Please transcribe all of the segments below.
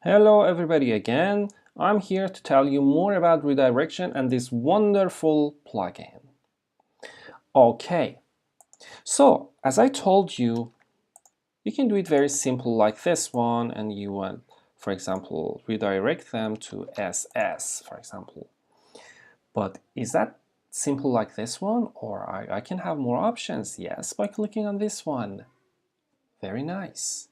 Hello everybody again. I'm here to tell you more about redirection and this wonderful plugin. Okay, so as I told you, you can do it very simple like this one, and you want, for example, redirect them to SS, for example. But is that simple like this one, or I can have more options? Yes, by clicking on this one. Very nice.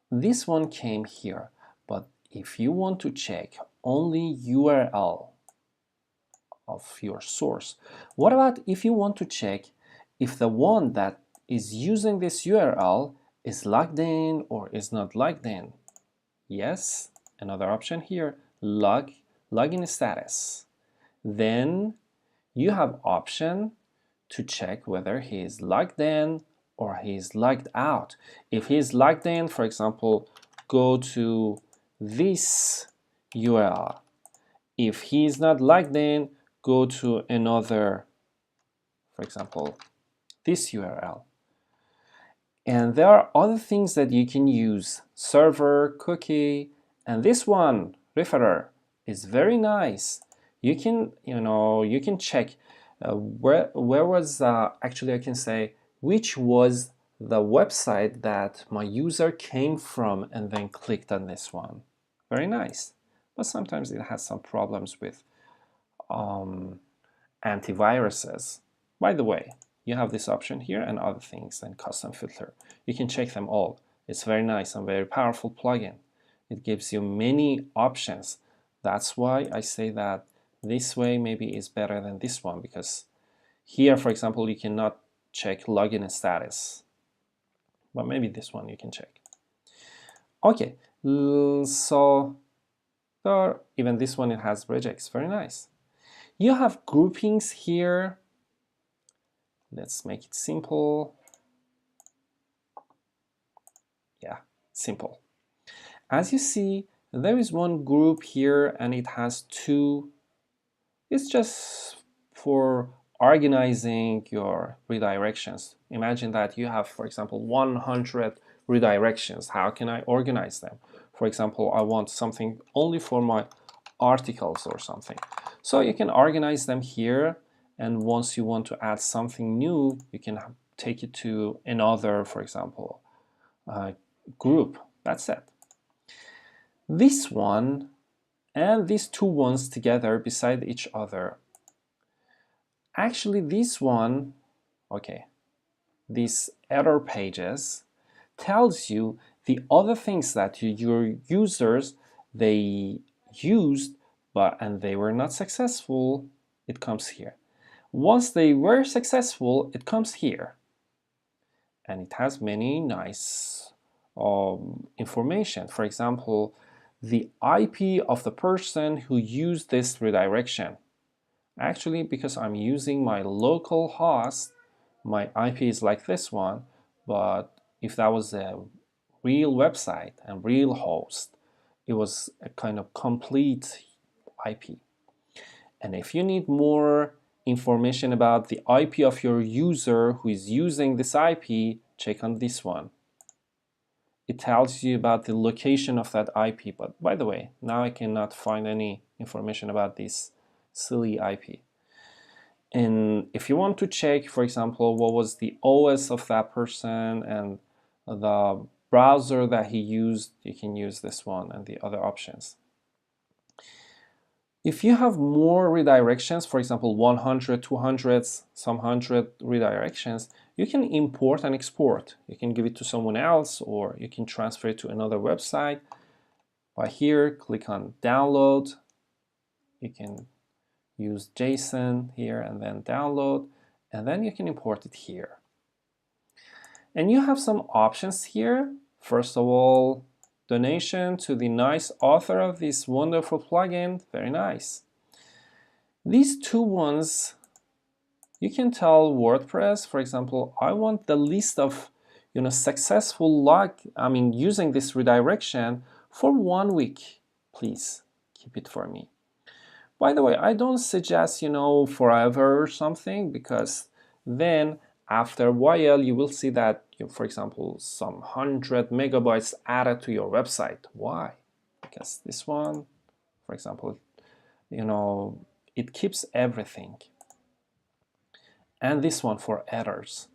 This one came here, but if you want to check only URL of your source, what about if you want to check if the one that is using this URL is logged in or is not logged in? Yes, another option here, login status. Then you have option to check whether he is logged in or he is logged out. If he is logged in, for example, go to this URL. If he is not logged in, go to another, for example, this URL. And there are other things that you can use. Server, cookie, and this one, referrer, is very nice. You can check where was actually I can say which was the website that my user came from and then clicked on this one. Very nice. But sometimes it has some problems with antiviruses. By the way, you have this option here and other things and custom filter. You can check them all. It's very nice and very powerful plugin. It gives you many options. That's why I say that this way maybe is better than this one, because here, for example, you cannot check login status, but maybe this one you can check. Okay, so even this one, it has regex. Very nice. You have groupings here. Let's make it simple. Yeah, simple. As you see, there is one group here and it has two. It's just for organizing your redirections. Imagine that you have, for example, 100 redirections. How can I organize them? For example, I want something only for my articles or something. So you can organize them here, and once you want to add something new, you can take it to another, for example, group. That's it. This one and these two ones together beside each other. Actually, this one, okay, these error pages tells you the other things that your users they used and they were not successful. It comes here. Once they were successful, it comes here, and it has many nice information. For example, the IP of the person who used this redirection. Actually, because I'm using my local host, my IP is like this one, but if that was a real website and real host, it was a kind of complete IP. And if you need more information about the IP of your user who is using this IP, check on this one. It tells you about the location of that IP, but by the way, now I cannot find any information about this silly IP. And if you want to check, for example, what was the OS of that person and the browser that he used, you can use this one and the other options. If you have more redirections, for example, 100, 200, some 100 redirections, you can import and export. You can give it to someone else, or you can transfer it to another website. By here, click on download. You can use JSON here and then download, and then you can import it here. And you have some options here. First of all, donation to the nice author of this wonderful plugin. Very nice. These two ones, you can tell WordPress, for example, I want the list of successful using this redirection for 1 week. Please keep it for me. By the way, I don't suggest, forever or something, because then After a while, you will see that, for example, some 100 megabytes added to your website. Why? Because this one, for example, it keeps everything. And this one for errors.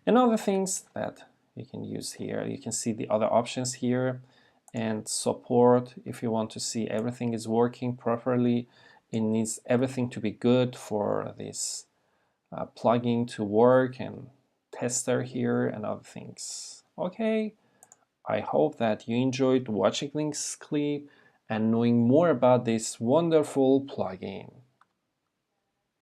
And other things that you can use here, you can see the other options here, and support. If you want to see everything is working properly, it needs everything to be good for this plugin to work, and tester here and other things. Okay, I hope that you enjoyed watching this clip and knowing more about this wonderful plugin.